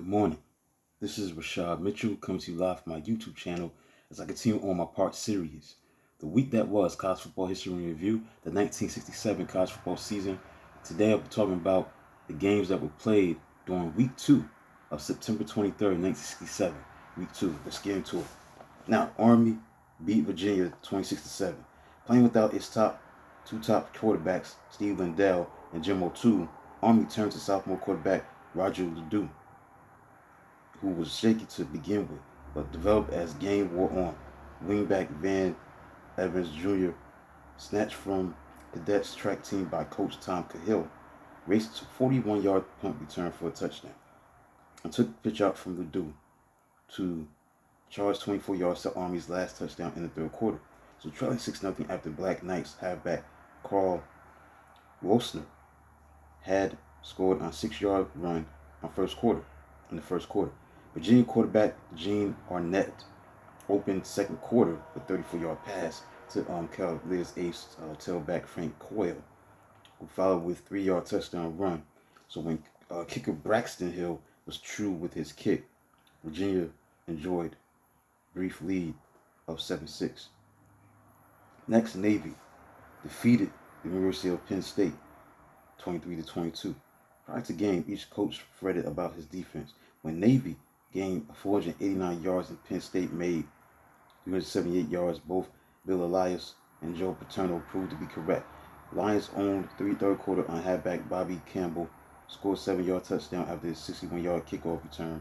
Good morning. This is Rashad Mitchell coming to you live from my YouTube channel as I continue on my part series. The week that was College Football History and Review, the 1967 college football season. Today I'll be talking about the games that were played during week 2 of September 23rd, 1967. Week 2. Let's get into it. Now, Army beat Virginia 26-7. Playing without its two top quarterbacks, Steve Lindell and Jim O'Toole, Army turned to sophomore quarterback Roger Ledoux, who was shaky to begin with, but developed as game wore on. Wingback Van Evans Jr., snatched from cadets track team by coach Tom Cahill, raced to 41-yard punt return for a touchdown, and took the pitch out from Ledoux to charge 24 yards to Army's last touchdown in the third quarter. So trailing 6-0 after Black Knights halfback Carl Rosner had scored on a 6-yard run in the first quarter. Virginia quarterback Gene Arnett opened second quarter with a 34-yard pass to Cavaliers ace tailback Frank Coyle, who followed with a 3-yard touchdown run. So when kicker Braxton Hill was true with his kick, Virginia enjoyed a brief lead of 7-6. Next, Navy defeated the University of Penn State 23-22. Prior to the game, each coach fretted about his defense. When Navy gained 489 yards and Penn State made 378 yards, both Bill Elias and Joe Paterno proved to be correct. Lions owned third quarter on halfback Bobby Campbell, scored a 7-yard touchdown after his 61-yard kickoff return,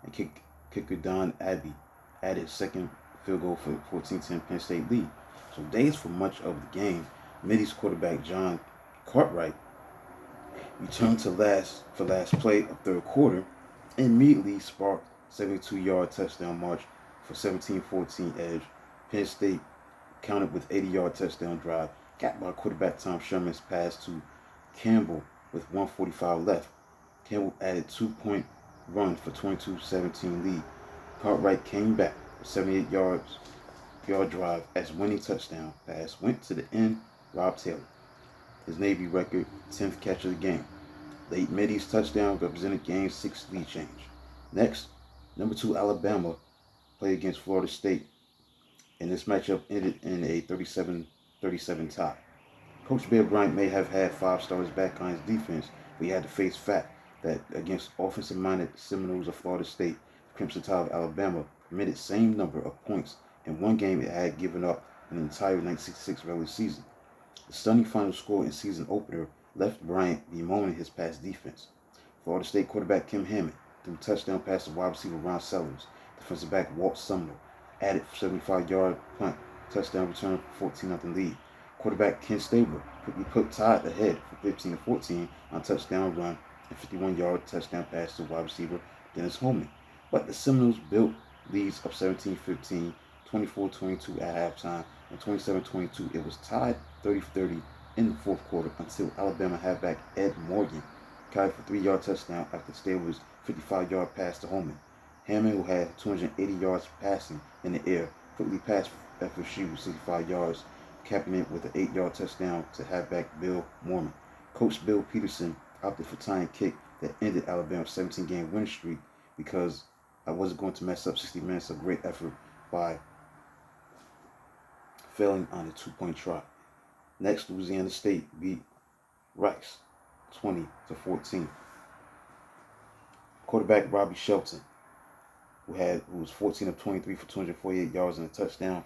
and kicker Don Abbey added second field goal for 14-10 Penn State lead. So days for much of the game, Midi's quarterback John Cartwright returned to last play of third quarter and immediately sparked 72-yard touchdown march for 17-14 edge. Penn State countered with 80-yard touchdown drive, capped by quarterback Tom Sherman's pass to Campbell with 1:45 left. Campbell added 2-point run for 22-17 lead. Cartwright came back with 78-yard drive as winning touchdown pass went to the end Rob Taylor, his Navy record 10th catch of the game. Late Midi's touchdown represented Game 6 lead change. Next, number 2 Alabama played against Florida State, and this matchup ended in a 37-37 tie. Coach Bear Bryant may have had 5 starters back on his defense, but he had to face fact that against offensive-minded Seminoles of Florida State, the Crimson Tide of Alabama permitted same number of points in one game it had given up in the entire 1966 regular season. The stunning final score in season opener left Bryant bemoaning his past defense. Florida State quarterback Kim Hammond threw a touchdown pass to wide receiver Ron Sellers. Defensive back Walt Sumner added 75-yard punt touchdown return for 14-0 lead. Quarterback Ken Stabler quickly put Tide ahead for 15-14 on a touchdown run and 51-yard touchdown pass to wide receiver Dennis Holman. But the Seminoles built leads of 17-15, 24-22 at halftime, and 27-22. It was tied 30-30 in the fourth quarter until Alabama halfback Ed Morgan carried for a 3-yard touchdown after Stabler's 55-yard pass to Holman. Hammond, who had 280 yards passing in the air, quickly passed FSU 65 yards, capping it with an 8-yard touchdown to halfback Bill Mormon. Coach Bill Peterson opted for tying kick that ended Alabama's 17-game winning streak because I wasn't going to mess up 60 minutes of great effort by failing on a 2-point try. Next, Louisiana State beat Rice 20-14. Quarterback Robbie Shelton, who was 14 of 23 for 248 yards and a touchdown,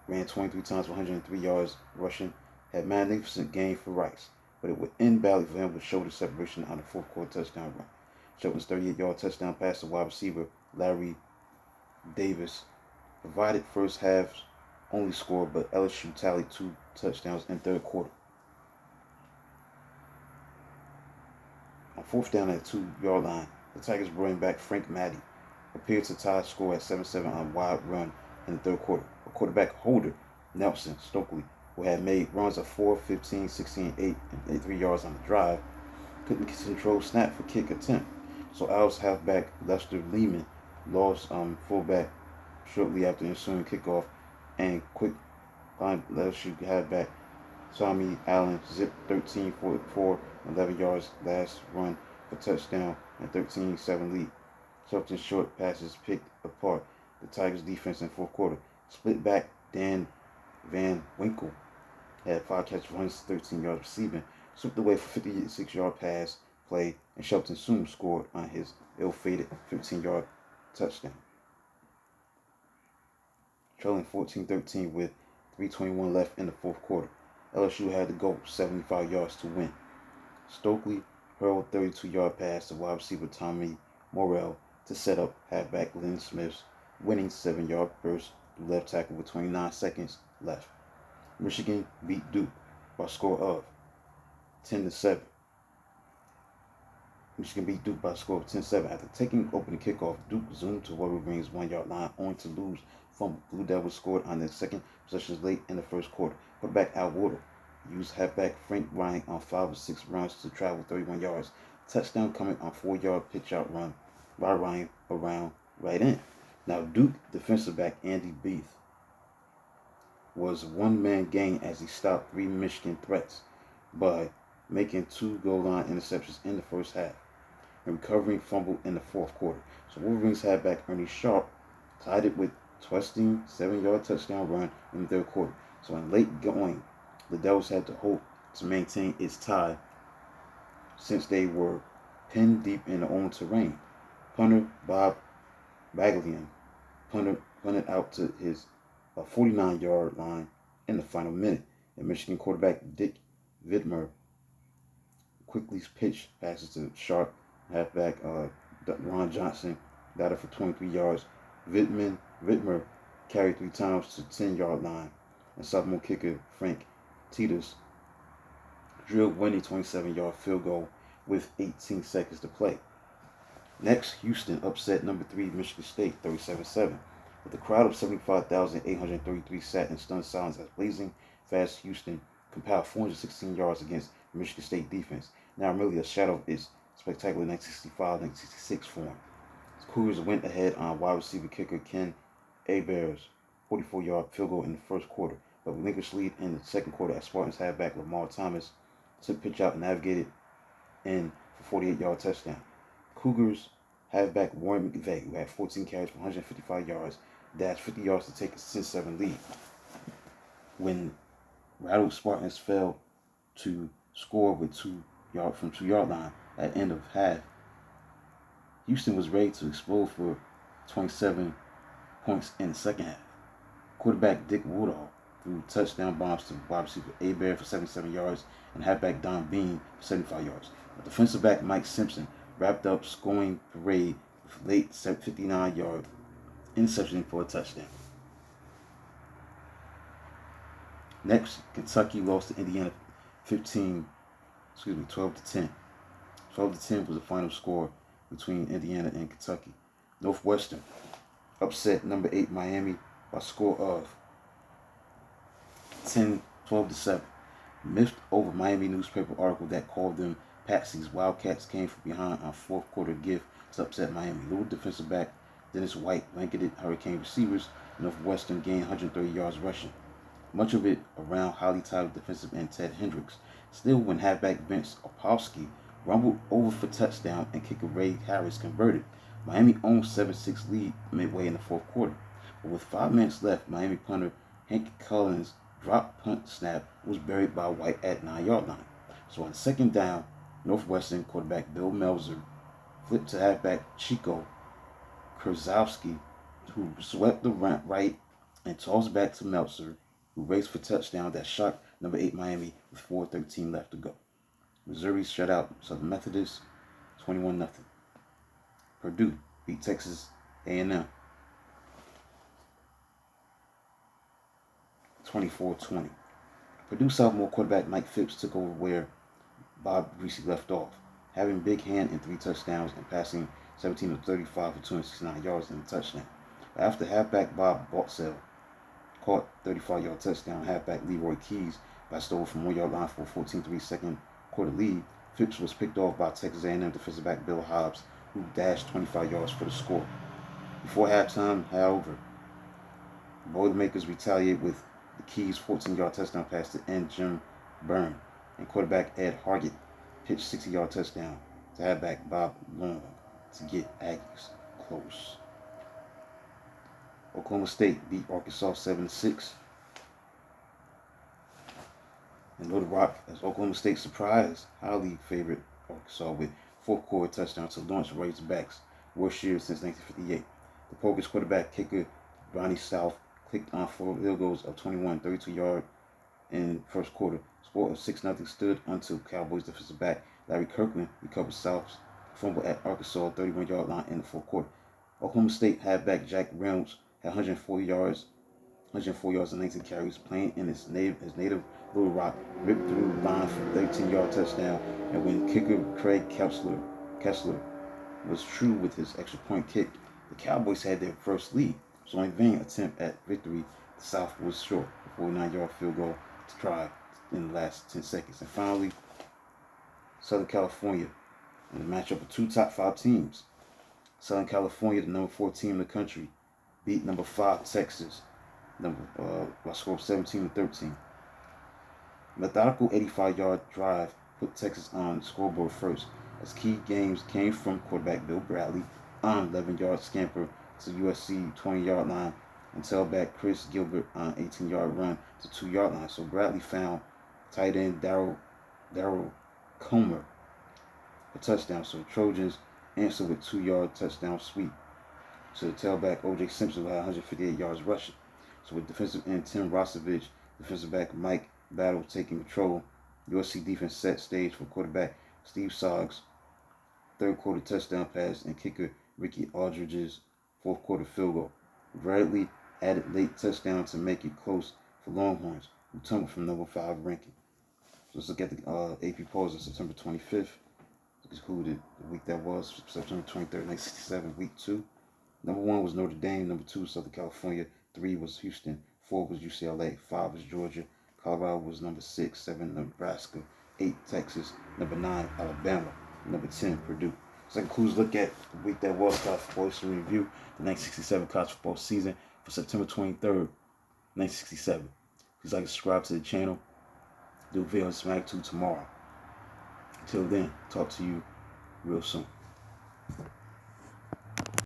ran 23 times for 103 yards rushing, had a magnificent game for Rice, but it would end badly for him with shoulder separation on the fourth quarter touchdown run. Shelton's 38-yard touchdown pass to wide receiver Larry Davis provided first half's only score, but LSU tallied 2 touchdowns in third quarter. On fourth down at the 2-yard line, the Tigers running back Frank Matty appeared to tie the score at 7-7 on a wild run in the third quarter. A quarterback holder, Nelson Stokely, who had made runs of 4, 15, 16, 8, and 3 yards on the drive, couldn't control snap for kick attempt. So Owls halfback Lester Lehman lost fullback shortly after the ensuing kickoff, and quick line LSU halfback Tommy Allen zipped 13 for 11 yards last run for touchdown and 13-7 lead. Shelton's short passes picked apart the Tigers' defense in fourth quarter. Split back Dan Van Winkle had 5 catches for 113 yards receiving, swept away for 56-yard pass play, and Shelton soon scored on his ill-fated 15-yard touchdown. Trailing 14-13 with 3:21 left in the fourth quarter, LSU had to go 75 yards to win. Stokely hurled a 32-yard pass to wide receiver Tommy Morrell to set up halfback Lynn Smith's winning 7-yard burst through left tackle with 29 seconds left. Michigan beat Duke by a score of 10-7. Michigan beat Duke by a score of 10-7. After taking opening kickoff, Duke zoomed to Wolverine's 1-yard line, only to lose fumble. Blue Devils scored on their second possessions late in the first quarter. Quarterback Al Water used halfback Frank Ryan on 5 of 6 runs to travel 31 yards. Touchdown coming on 4-yard pitch-out run by Ryan around right in. Now Duke defensive back Andy Beath was a one-man game as he stopped 3 Michigan threats by making 2 goal line interceptions in the first half and recovering fumble in the fourth quarter. So Wolverines halfback Ernie Sharp tied it with twisting 7-yard touchdown run in the third quarter. So in late going, the Devils had to hope to maintain its tie since they were pinned deep in their own terrain. Punter Bob Baglian punted out to his 49-yard line in the final minute, and Michigan quarterback Dick Vidmer quickly pitched passes to Sharp, halfback Ron Johnson got it for 23 yards. Vidmer carried 3 times to 10-yard line, and sophomore kicker Frank Titus drilled winning 27-yard field goal with 18 seconds to play. Next, Houston upset number 3 Michigan State 37-7. With a crowd of 75,833 sat in stunned silence as blazing fast Houston compiled 416 yards against Michigan State defense, now merely a shadow of its spectacular 1965-1966 form. The Cougars went ahead on wide receiver kicker Ken Hebert's 44-yard field goal in the first quarter, but relinquished lead in the second quarter as Spartans halfback Lamar Thomas took pitch out and navigated in for 48-yard touchdown. Cougars halfback Warren McVeigh, who had 14 carries for 155 yards, dashed 50 yards to take a 10-7 lead. When rattled Spartans failed to score with 2-yard line at the end of half, Houston was ready to explode for 27 points in the second half. Quarterback Dick Woodall threw touchdown bombs to wide receiver Hebert for 77 yards and halfback Don Bean for 75 yards. Defensive back Mike Simpson wrapped up scoring parade with late 59-yard interception for a touchdown. Next, Kentucky lost to Indiana 12-10. 12-10 was the final score between Indiana and Kentucky. Northwestern upset number 8 Miami by a score of 12-7. Miffed over Miami newspaper article that called them Patsies. Wildcats came from behind on fourth quarter gift to upset Miami. Little defensive back Dennis White blanketed Hurricane receivers. Northwestern gained 130 yards rushing, much of it around highly touted defensive end Ted Hendricks. Still, when halfback Vince Opolsky rumbled over for touchdown and kicker Ray Harris converted, Miami owned 7-6 lead midway in the fourth quarter. But with 5 minutes left, Miami punter Hank Collins' drop punt snap was buried by White at 9-yard line. So on second down, Northwestern quarterback Bill Melzer flipped to halfback Chico Kurzowski, who swept the right and tossed back to Meltzer, who raced for touchdown that shocked number 8 Miami with 4:13 left to go. Missouri shut out Southern Methodist 21-0. Purdue beat Texas A&M 24-20. Purdue sophomore quarterback Mike Phipps took over where Bob Greasy left off, having big hand in 3 touchdowns and passing 17 of 35 for 269 yards in a touchdown. After halfback Bob Baltzell caught 35-yard touchdown, halfback Leroy Keys by stole from 1-yard line for a 14-3 second quarter lead, Phipps was picked off by Texas A&M defensive back Bill Hobbs, who dashed 25 yards for the score. Before halftime, however, Boilermakers retaliated with the Keys' 14-yard touchdown pass to end Jim Byrne, and quarterback Ed Hargett pitched 60-yard touchdown to have back Bob Long to get Aggies close. Oklahoma State beat Arkansas 7-6. In Little Rock, as Oklahoma State surprised highly favorite Arkansas with fourth quarter touchdown to launch Razorbacks' worst year since 1958. The Pokers quarterback kicker Ronnie South clicked on 4 field goals of 21, 32-yard in first quarter. Score of 6-0 stood until Cowboys defensive back Larry Kirkland recovered South's fumble at Arkansas' 31-yard line in the fourth quarter. Oklahoma State halfback Jack Reynolds had 104 yards and 19 carries, playing in his native Little Rock, ripped through the line for a 13-yard touchdown. And when kicker Craig Kessler was true with his extra point kick, the Cowboys had their first lead. So in vain attempt at victory, the South was short. A 49-yard field goal to try in the last 10 seconds. And finally, Southern California in the matchup of two top 5 teams. Southern California, the number 4 team in the country, beat number 5 Texas by a score of 17-13. Methodical 85-yard drive put Texas on the scoreboard first, as key games came from quarterback Bill Bradley on an 11-yard scamper to USC 20-yard line and tailback Chris Gilbert on an 18-yard run to 2-yard line. So Bradley found tight end Daryl Comer a touchdown. So the Trojans answered with 2-yard touchdown sweep. So the tailback O.J. Simpson had 158 yards rushing. So with defensive end Tim Rosevich, defensive back Mike Battle taking control, USC defense set stage for quarterback Steve Soggs' third quarter touchdown pass and kicker Ricky Aldridge's fourth quarter field goal. Bradley added late touchdown to make it close for Longhorns, who tumbled from number 5 ranking. So let's look at the AP polls on September 25th. Concluded the week that was September 23rd, 1967, week 2. Number 1 was Notre Dame. Number 2 was Southern California. 3 was Houston. 4 was UCLA. 5 was Georgia. Colorado was number 6. 7 Nebraska. 8 Texas. Number 9 Alabama. Number 10 Purdue. So that concludes a look at the week that was college football history review, the 1967 college football season for September 23rd, 1967. Please like and subscribe to the channel. Do a video on Smack 2 tomorrow. Until then, talk to you real soon.